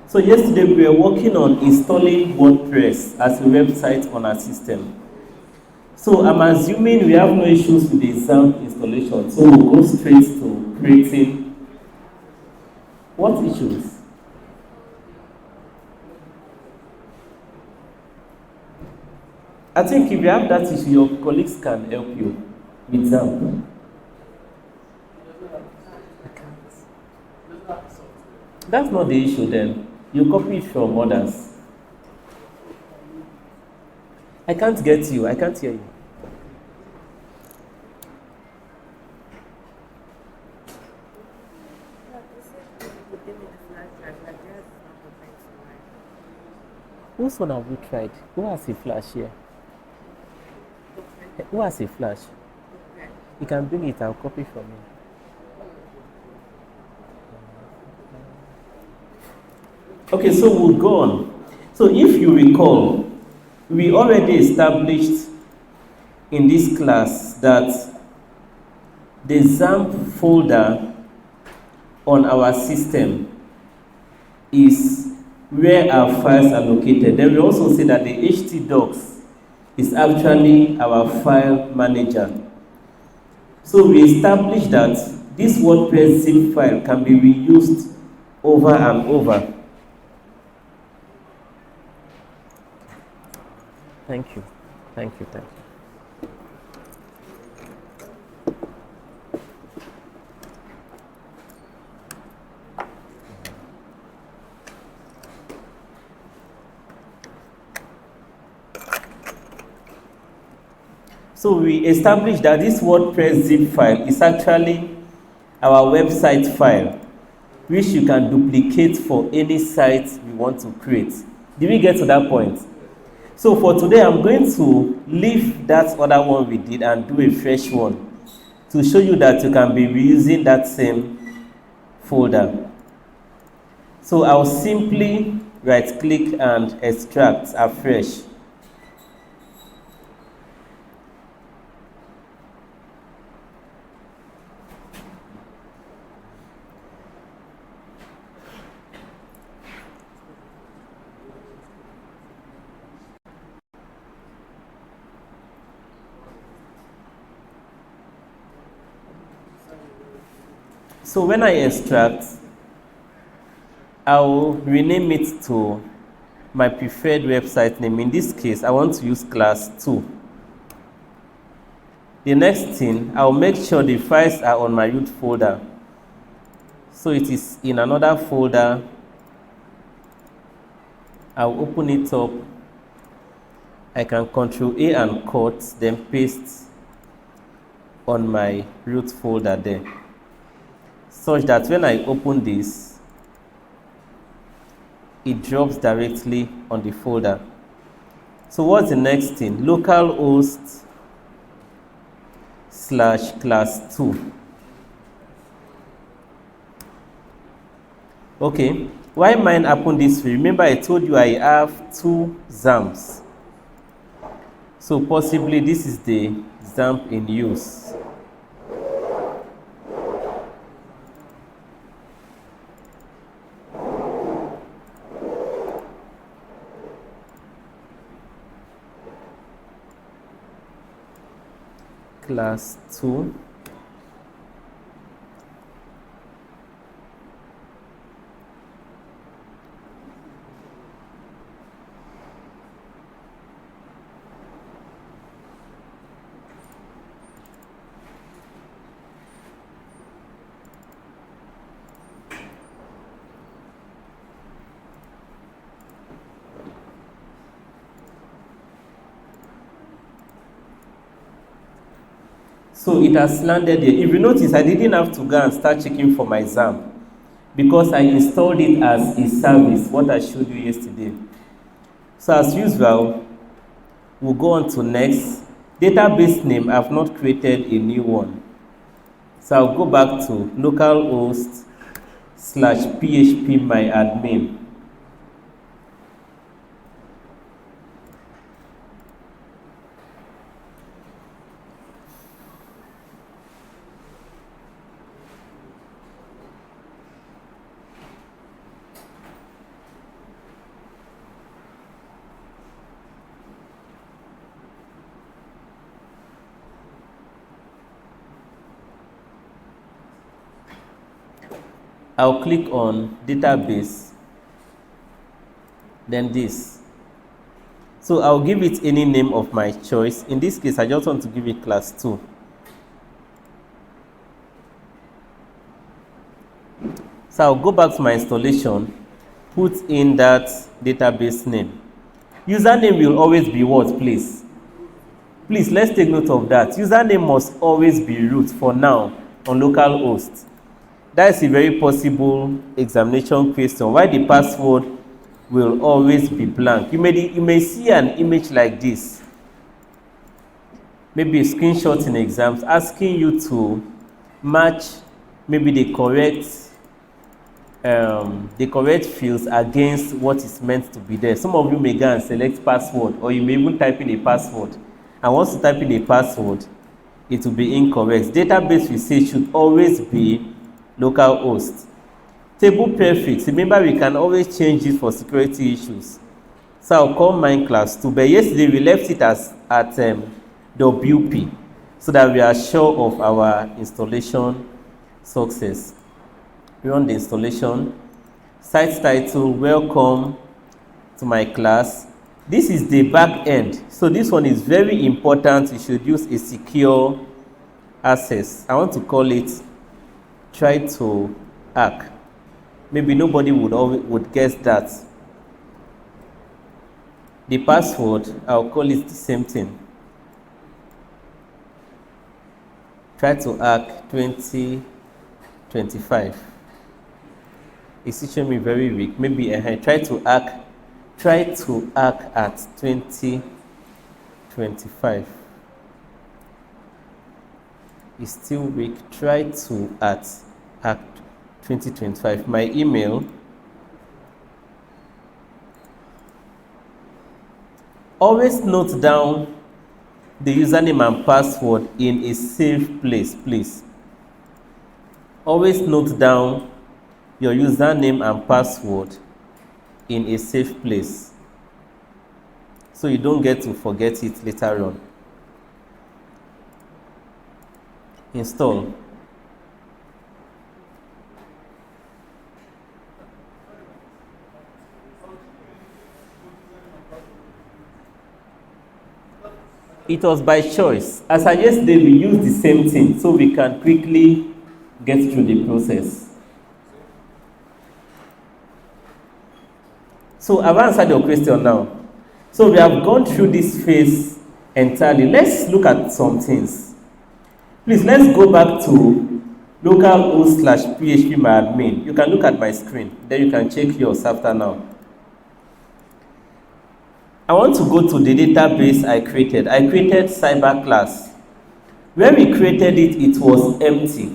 So yesterday we were working on installing WordPress as a website on our system. So I'm assuming we have no issues with the XAMPP installation. So we'll go straight to creating. What issues? I think if you have that issue, your colleagues can help you with XAMPP. That's not the issue then. You copy it from others. I can't get you. I can't hear you. Whose one have you tried? Who has a flash here? Who has a flash? You can bring it. I'll copy from you. Okay, so we'll go on. So if you recall, we already established in this class that the XAMPP folder on our system is where our files are located. Then we also say that the htdocs is actually our file manager. So we established that this WordPress zip file can be reused over and over. Thank you. Thank you. Thank you. So we established that this WordPress zip file is actually our website file, which you can duplicate for any site we want to create. Did we get to that point? So for today, I'm going to leave that other one we did and do a fresh one to show you that you can be reusing that same folder. So I'll simply right click and extract afresh. So when I extract, I'll rename it to my preferred website name. In this case, I want to use class 2. The next thing, I'll make sure the files are on my root folder. So it is in another folder. I'll open it up. I can Ctrl A and cut, then paste on my root folder there, such that when I open this, it drops directly on the folder. So what's the next thing? Localhost / class 2. Okay, why mine happened this way? Remember I told you I have 2 XAMPPs. So possibly this is the XAMPP in use. Class 2. So it has landed here. If you notice, I didn't have to go and start checking for my XAMPP because I installed it as a service, what I showed you yesterday. So as usual, we'll go on to next. Database name, I've not created a new one. So I'll go back to localhost / phpMyAdmin. I'll click on database, then this. So I'll give it any name of my choice. In this case, I just want to give it class 2. So I'll go back to my installation, put in that database name. Username will always be what, please? Please, let's take note of that. Username must always be root for now on localhost. That is a very possible examination question. Why the password will always be blank? You may see an image like this, maybe a screenshot in exams, asking you to match maybe the correct fields against what is meant to be there. Some of you may go and select password, or you may even type in a password. And once you type in a password, it will be incorrect. Database, we say, should always be localhost. Table prefix, remember we can always change it for security issues. So I'll call mine class 2, but yesterday we left it as at WP, so that we are sure of our installation success. Run the installation. Site title, welcome to my class. This is the back end, so this one is very important. You should use a secure access. I want to call it try to hack. Maybe nobody would guess that. The password, I'll call it the same thing. Try to hack 2025. It's teaching me very weak. Maybe try to hack at 2025. It's still weak. Try to at 2025. My email. Always note down the username and password in a safe place, please. Always note down your username and password in a safe place, so you don't get to forget it later on. Install. It was by choice. As I yesterday, we used the same thing so we can quickly get through the process. So I've answered your question now. So we have gone through this phase entirely. Let's look at some things. Please, let's go back to localhost/phpMyAdmin. You can look at my screen, then you can check yours after now. I want to go to the database I created. I created cyber class. When we created it, it was empty.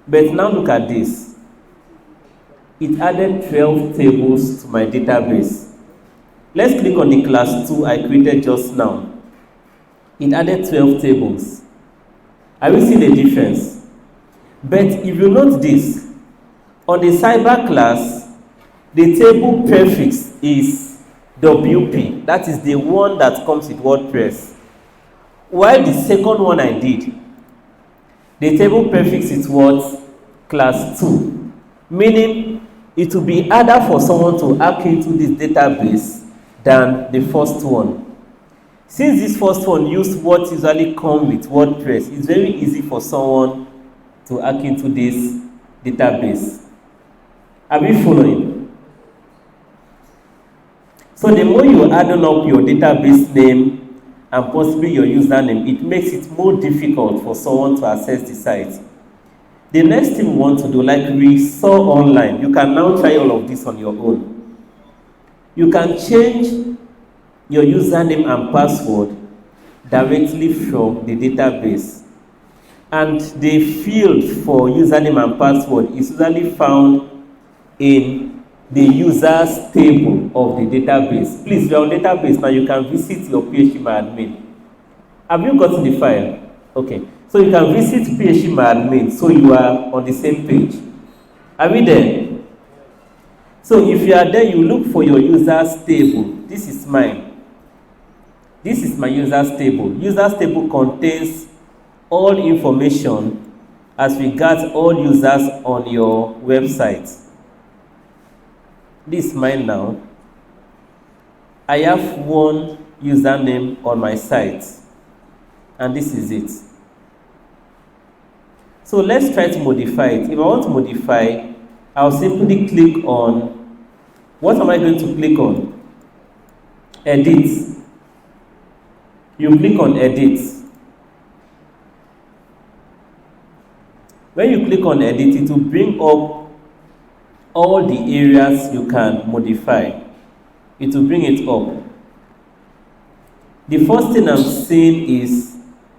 But now look at this. It added 12 tables to my database. Let's click on the class 2 I created just now. It added 12 tables. I will see the difference. But if you note this, on the cyber class, the table prefix is WP. That is the one that comes with WordPress. While the second one I did, the table prefix is what? Class 2. Meaning it will be harder for someone to hack into this database than the first one. Since this first one used what usually comes with WordPress, it's very easy for someone to hack into this database. Are we following? So the more you add up your database name and possibly your username, it makes it more difficult for someone to access the site. The next thing we want to do, like we saw online, you can now try all of this on your own. You can change your username and password directly from the database. And the field for username and password is usually found in the users table of the database. Please, you're on database now, you can visit your phpMyAdmin. Have you gotten the file? Okay. So you can visit phpMyAdmin, so you are on the same page. Are we there? So if you are there, you look for your users table. This is mine. This is my users table. Users table contains all information as regards all users on your website. This is mine now. I have one username on my site, and this is it. So let's try to modify it. If I want to modify, I'll simply click on, what am I going to click on? Edit. You click on edit. When you click on edit, it will bring up all the areas you can modify. It will bring it up. The first thing I'm seeing is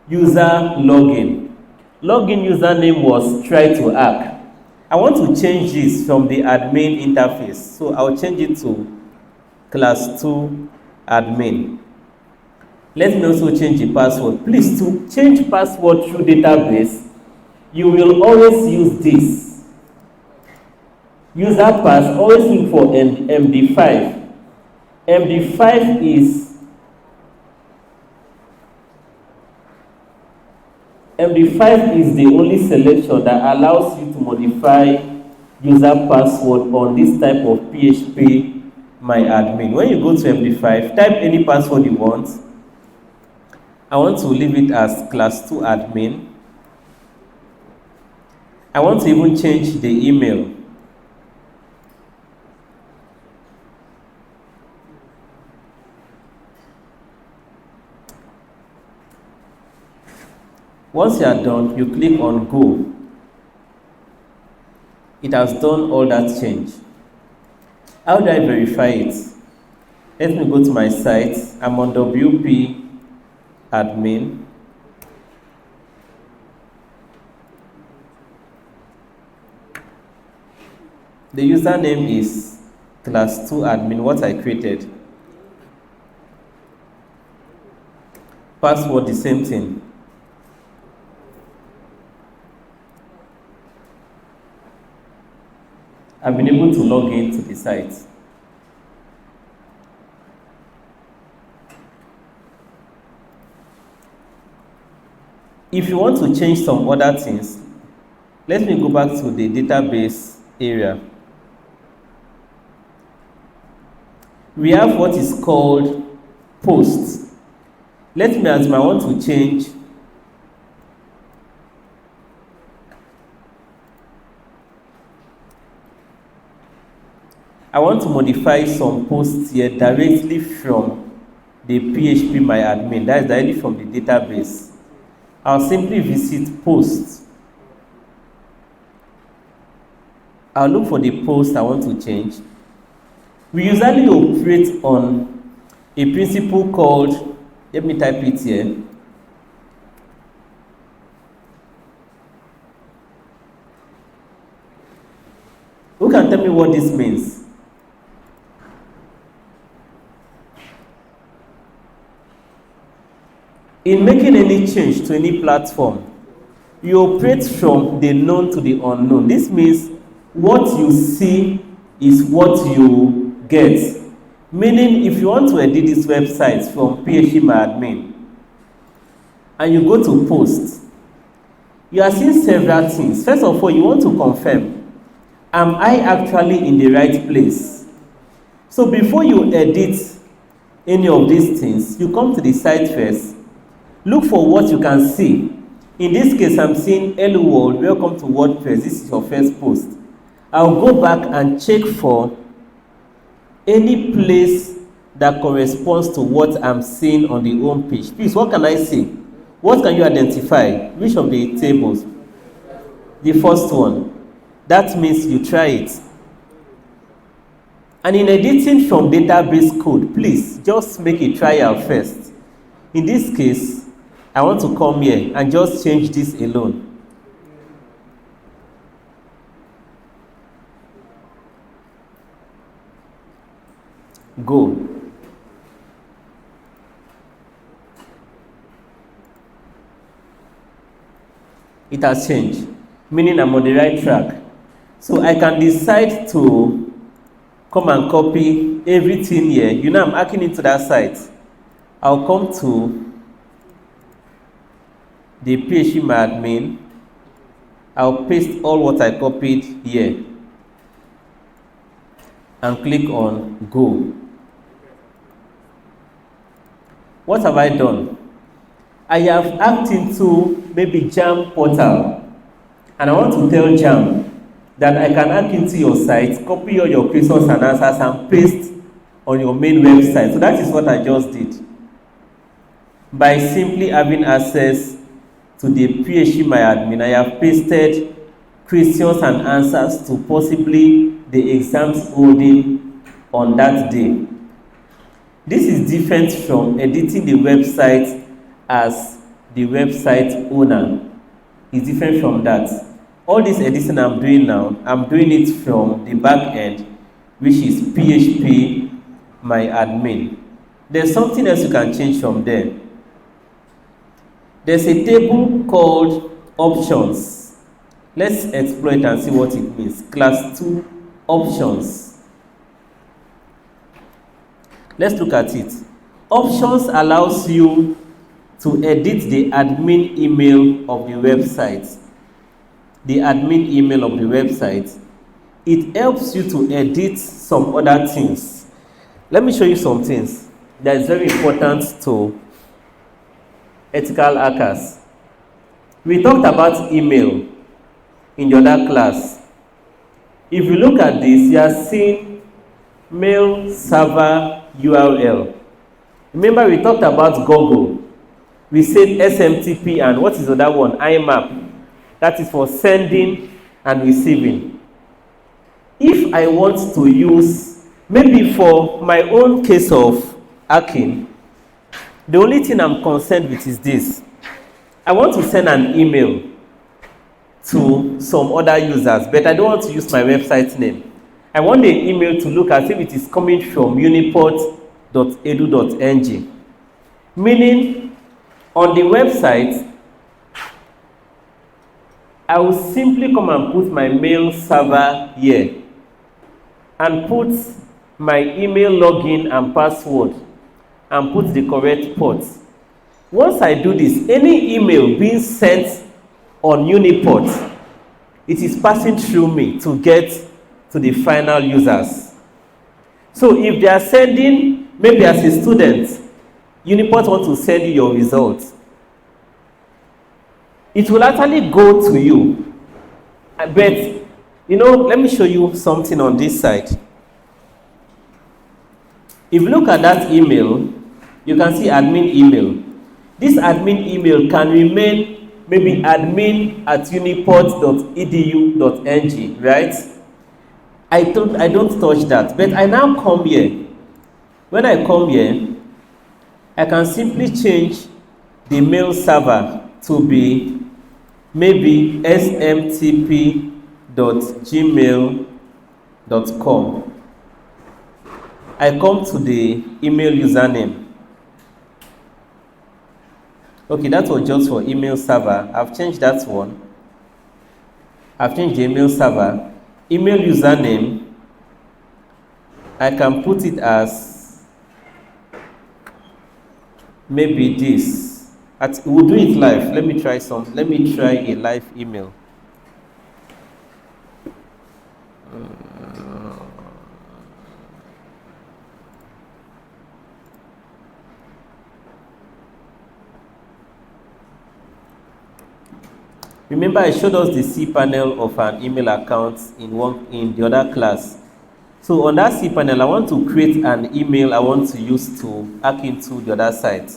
user login. Login username was try to hack. I want to change this from the admin interface. So I'll change it to class 2 admin. Let me also change the password. Please, to change password through database, you will always use this. User pass, always look for MD5. MD5 is the only selection that allows you to modify user password on this type of PHP my admin. When you go to MD5, type any password you want. I want to leave it as class 2 admin. I want to even change the email. Once you are done, you click on go. It has done all that change. How do I verify it? Let me go to my site. I'm on WP admin. The username is class 2 admin, what I created. Password, the same thing. I've been able to log into the site. If you want to change some other things, let me go back to the database area. We have what is called posts. Let me assume I want to change I want to modify some posts here directly from the PHP my admin. That is directly from the database. I'll simply visit posts. I'll look for the post I want to change. We usually operate on a principle called, let me type it here. Who can tell me what this means? In making any change to any platform, you operate from the known to the unknown. This means what you see is what you get. Meaning, if you want to edit this website from PHP my admin and you go to post, you are seeing several things. First of all, you want to confirm, am I actually in the right place? So before you edit any of these things, you come to the site first. Look for what you can see. In this case, I'm seeing hello world, welcome to WordPress. This is your first post. I'll go back and check for any place that corresponds to what I'm seeing on the home page. Please, what can I see? What can you identify? Which of the tables? The first one. That means you try it. And in editing from database code, please just make a trial first. In this case, I want to come here and just change this alone. Go. It has changed, meaning I'm on the right track. So I can decide to come and copy everything here. You know, I'm hacking into that site. I'll come to the PHP admin. I'll paste all what I copied here and click on go. What have I done? I have hacked into maybe Jam portal, and I want to tell Jam that I can hack into your site, copy all your questions and answers and paste on your main website. So that is what I just did. By simply having access to the PHPMyAdmin, I have pasted questions and answers to possibly the exams holding on that day. This is different from editing the website as the website owner. It's different from that. All this editing I'm doing now, I'm doing it from the back end, which is PHPMyAdmin. There's something else you can change from there. There's a table called options. Let's explore it and see what it means. Class 2 options. Let's look at it. Options allows you to edit the admin email of the website. The admin email of the website. It helps you to edit some other things. Let me show you some things that is very important to ethical hackers. We talked about email in the other class. If you look at this, you are seeing mail server URL. Remember we talked about Google. We said SMTP and what is the other one? IMAP. That is for sending and receiving. If I want to use, maybe for my own case of hacking, the only thing I'm concerned with is this. I want to send an email to some other users, but I don't want to use my website name. I want the email to look as if it is coming from uniport.edu.ng. Meaning, on the website, I will simply come and put my mail server here and put my email login and password and put the correct port. Once I do this, any email being sent on Uniport, it is passing through me to get to the final users. So if they are sending, maybe as a student, Uniport want to send you your results, it will actually go to you. But, let me show you something on this side. If you look at that email, you can see admin email. This admin email can remain maybe admin@uniport.edu.ng, right? I don't touch that, but I now come here. When I come here, I can simply change the mail server to be maybe smtp.gmail.com. I come to the email username. Okay, that was just for email server. I've changed that one. I've changed the email server. Email username, I can put it as maybe this. We'll do it live. Let me try a live email. Remember, I showed us the cPanel of an email account in the other class. So on that cPanel, I want to create an email I want to use to hack into the other site.